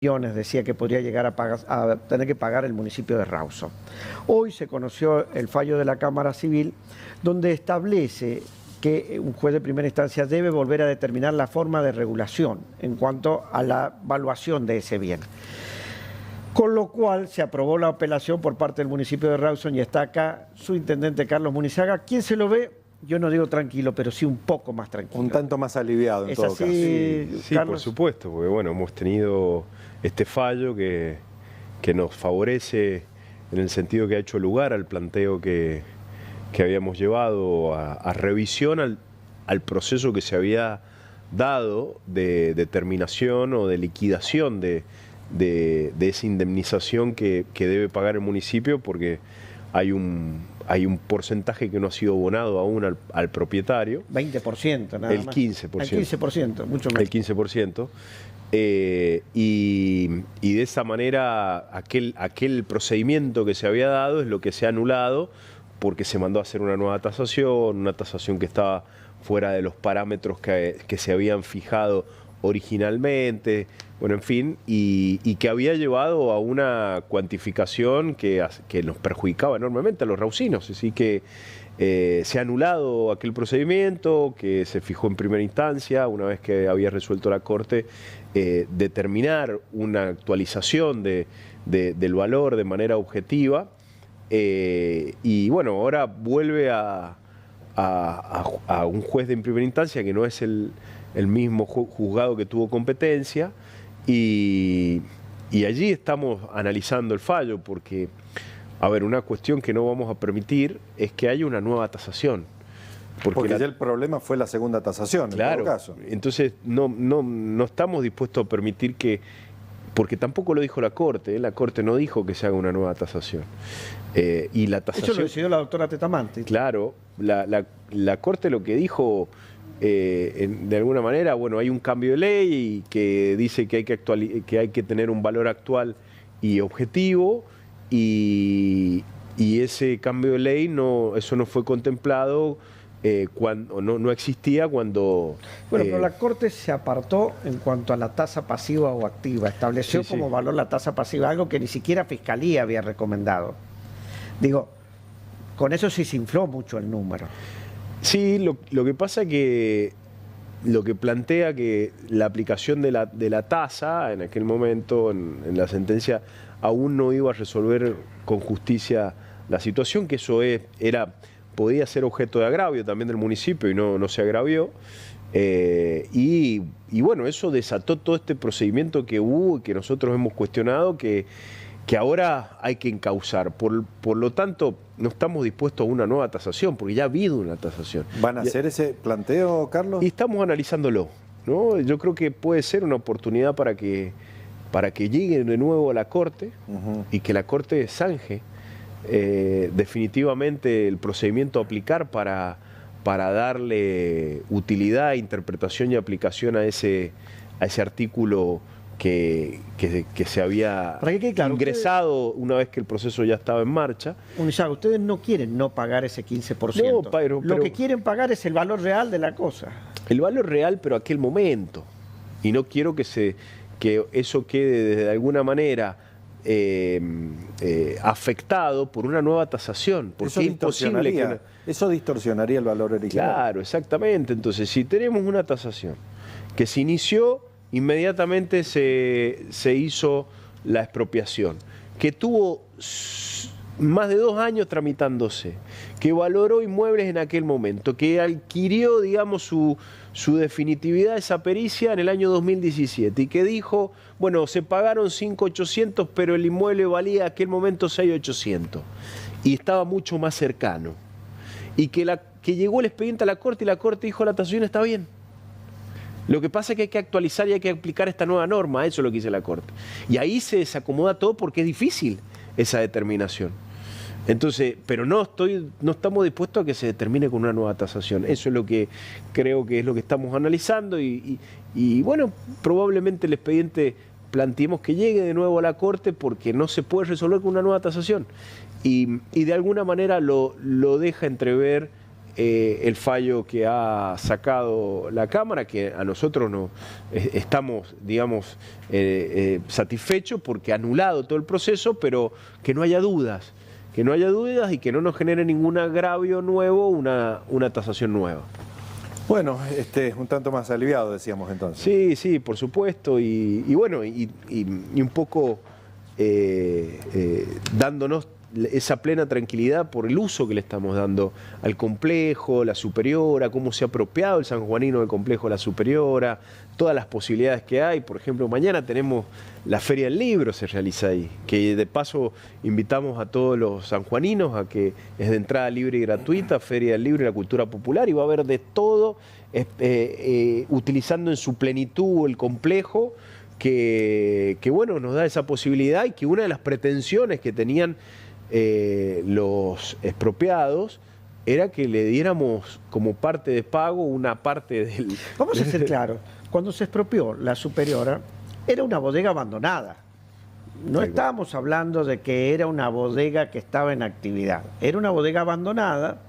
decía que podría llegar a tener que pagar el municipio de Rawson. Hoy se conoció el fallo de la Cámara Civil, donde establece que un juez de primera instancia debe volver a determinar la forma de regulación en cuanto a la evaluación de ese bien. Con lo cual se aprobó la apelación por parte del municipio de Rawson y está acá su intendente Carlos Munizaga. ¿Quién se lo ve? Yo no digo tranquilo, pero sí un poco más tranquilo. Un tanto más aliviado en todo caso. Sí, por supuesto, porque bueno, hemos tenido este fallo que nos favorece en el sentido que ha hecho lugar al planteo que habíamos llevado a revisión al proceso que se había dado de determinación o de liquidación de esa indemnización que debe pagar el municipio, porque hay un porcentaje que no ha sido abonado aún al propietario. 20% nada el más. 15%. El 15%, mucho menos. El 15%. Y de esa manera aquel procedimiento que se había dado es lo que se ha anulado, porque se mandó a hacer una nueva tasación que estaba fuera de los parámetros que se habían fijado originalmente, bueno, en fin, y que había llevado a una cuantificación que nos perjudicaba enormemente a los rausinos. Así que se ha anulado aquel procedimiento que se fijó en primera instancia, una vez que había resuelto la Corte, determinar una actualización del valor de manera objetiva. Y bueno, ahora vuelve a un juez de primera instancia que no es el mismo juzgado que tuvo competencia, y allí estamos analizando el fallo, porque, a ver, una cuestión que no vamos a permitir es que haya una nueva tasación. Porque ya el problema fue la segunda tasación, claro, en todo caso. Entonces no estamos dispuestos a permitir que, porque tampoco lo dijo la Corte, la Corte no dijo que se haga una nueva tasación. Y la tasación, eso lo decidió la doctora Tetamante. Claro, la Corte lo que dijo, de alguna manera, bueno, hay un cambio de ley que dice que hay que tener un valor actual y objetivo, y ese cambio de ley eso no fue contemplado cuando no existía cuando... Bueno, pero la Corte se apartó en cuanto a la tasa pasiva o activa, estableció como valor la tasa pasiva, algo que ni siquiera Fiscalía había recomendado. Digo, con eso sí se infló mucho el número. Sí, lo que pasa que lo que plantea que la aplicación de la tasa en aquel momento, en la sentencia, aún no iba a resolver con justicia la situación, que eso podía ser objeto de agravio también del municipio y no se agravió. Y bueno, eso desató todo este procedimiento que hubo y que nosotros hemos cuestionado, que ahora hay que encauzar. Por lo tanto, no estamos dispuestos a una nueva tasación, porque ya ha habido una tasación. ¿Van a hacer ese planteo, Carlos? Y estamos analizándolo, ¿no? Yo creo que puede ser una oportunidad para que llegue de nuevo a la Corte y que la Corte zanje definitivamente el procedimiento a aplicar para darle utilidad, interpretación y aplicación a ese artículo que se había ingresado una vez que el proceso ya estaba en marcha. Munizaga, ustedes no quieren no pagar ese 15%. No, pero lo que quieren pagar es el valor real de la cosa. El valor real, pero aquel momento. Y no quiero que eso quede de alguna manera afectado por una nueva tasación. Porque es imposible que eso distorsionaría el valor original. Claro, exactamente. Entonces, si tenemos una tasación que se inició, inmediatamente se hizo la expropiación, que tuvo más de 2 años tramitándose, que valoró inmuebles en aquel momento, que adquirió, digamos, su definitividad, esa pericia, en el año 2017, y que dijo, bueno, se pagaron 5.800, pero el inmueble valía en aquel momento 6.800, y estaba mucho más cercano, y que llegó el expediente a la Corte, y la Corte dijo, la tasación está bien. Lo que pasa es que hay que actualizar y hay que aplicar esta nueva norma, eso es lo que dice la Corte. Y ahí se desacomoda todo porque es difícil esa determinación. Entonces, pero no estamos dispuestos a que se determine con una nueva tasación. Eso es lo que creo que es lo que estamos analizando y bueno, probablemente el expediente planteemos que llegue de nuevo a la Corte porque no se puede resolver con una nueva tasación. Y de alguna manera lo deja entrever el fallo que ha sacado la Cámara, que a nosotros estamos, digamos, satisfechos porque ha anulado todo el proceso, pero que no haya dudas. Que no haya dudas y que no nos genere ningún agravio nuevo, una tasación nueva. Bueno, un tanto más aliviado, decíamos entonces. Sí, sí, por supuesto. Y bueno, y un poco dándonos esa plena tranquilidad por el uso que le estamos dando al complejo, la Superiora, cómo se ha apropiado el sanjuanino del complejo La Superiora, todas las posibilidades que hay. Por ejemplo, mañana tenemos la Feria del Libro, se realiza ahí, que de paso invitamos a todos los sanjuaninos a que es de entrada libre y gratuita, Feria del Libro y la Cultura Popular, y va a haber de todo, utilizando en su plenitud el complejo, que bueno, nos da esa posibilidad, y que una de las pretensiones que tenían los expropiados era que le diéramos como parte de pago una parte del... Vamos a ser claros, cuando se expropió La Superiora era una bodega abandonada. No estábamos hablando de que era una bodega que estaba en actividad. Era una bodega abandonada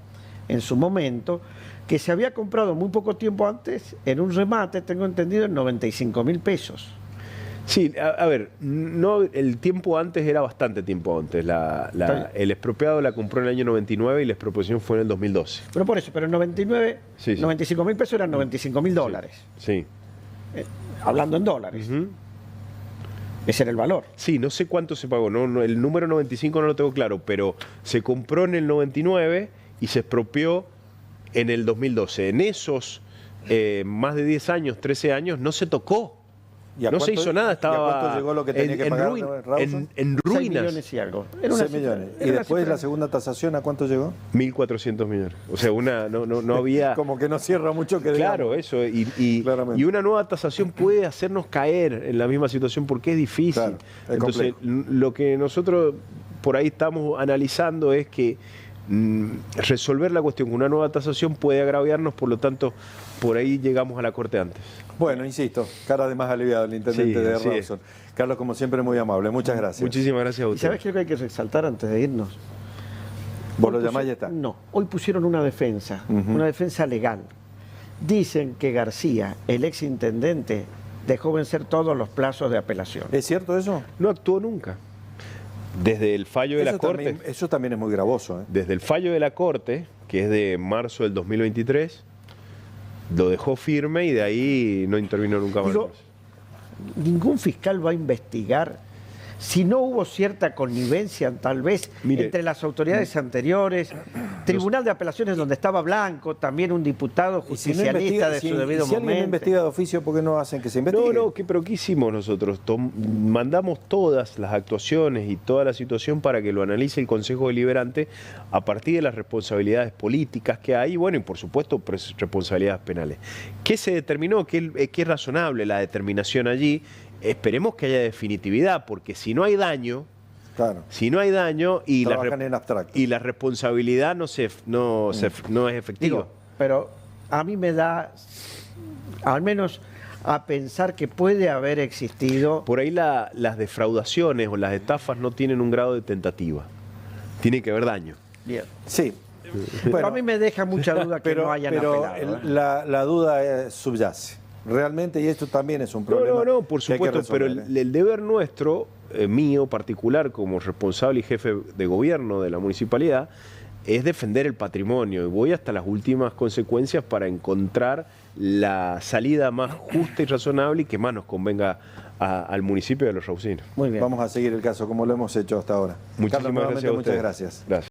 en su momento, que se había comprado muy poco tiempo antes en un remate, tengo entendido, en 95.000 pesos. Sí, a ver, no, el tiempo antes era bastante tiempo antes. El expropiado la compró en el año 99 y la expropiación fue en el 2012. Pero por eso, pero en 99, sí, 95.000 pesos eran 95.000 dólares. Sí. Hablando en dólares. Ese era el valor. Sí, no sé cuánto se pagó, el número 95 no lo tengo claro, pero se compró en el 99 y se expropió en el 2012. En esos más de 10 años, 13 años, no se tocó. No se hizo nada, estaba ¿y a cuánto llegó lo que tenía que pagar en ruinas. 6 millones y algo. Era 6 millones. ¿Y después la segunda tasación a cuánto llegó? 1.400 millones. O sea, no había... Como que no cierra mucho que Claro, digamos. eso. Y una nueva tasación puede hacernos caer en la misma situación porque es difícil. Claro, es entonces, lo que nosotros por ahí estamos analizando es que resolver la cuestión con una nueva tasación puede agraviarnos, por lo tanto, por ahí llegamos a la Corte antes. Bueno, insisto, cara de más aliviado el intendente de Rawson. Carlos, como siempre, muy amable. Muchas gracias. Muchísimas gracias a usted. ¿Y sabes qué es lo que hay que resaltar antes de irnos? ¿Vos lo llamás y ya está? No, hoy pusieron una defensa legal. Dicen que García, el exintendente, dejó vencer todos los plazos de apelación. ¿Es cierto eso? No actuó nunca. Desde el fallo de la Corte... Eso también es muy gravoso. Desde el fallo de la Corte, que es de marzo del 2023, lo dejó firme y de ahí no intervino nunca más. Ningún fiscal va a investigar si no hubo cierta connivencia, tal vez, entre las autoridades anteriores, Tribunal de Apelaciones donde estaba Blanco, también un diputado justicialista de su debido momento. Si alguien investiga de oficio, ¿por qué no hacen que se investigue? Pero ¿qué hicimos nosotros? Mandamos todas las actuaciones y toda la situación para que lo analice el Consejo Deliberante a partir de las responsabilidades políticas que hay, y bueno, y por supuesto responsabilidades penales. ¿Qué se determinó? ¿Qué es razonable la determinación allí? Esperemos que haya definitividad, porque si no hay daño, y la responsabilidad no es efectiva. Pero a mí me da, al menos a pensar que puede haber existido... Por ahí las defraudaciones o las estafas no tienen un grado de tentativa. Tiene que haber daño. Bien. Sí. Pero a mí me deja mucha duda que no hayan apelado. La duda subyace. Realmente, y esto también es un problema. No, por supuesto, pero el deber nuestro, mío particular como responsable y jefe de gobierno de la municipalidad, es defender el patrimonio, y voy hasta las últimas consecuencias para encontrar la salida más justa y razonable y que más nos convenga al municipio de Los Rausinos. Muy bien. Vamos a seguir el caso como lo hemos hecho hasta ahora. Muchísimas gracias a usted. Muchas gracias.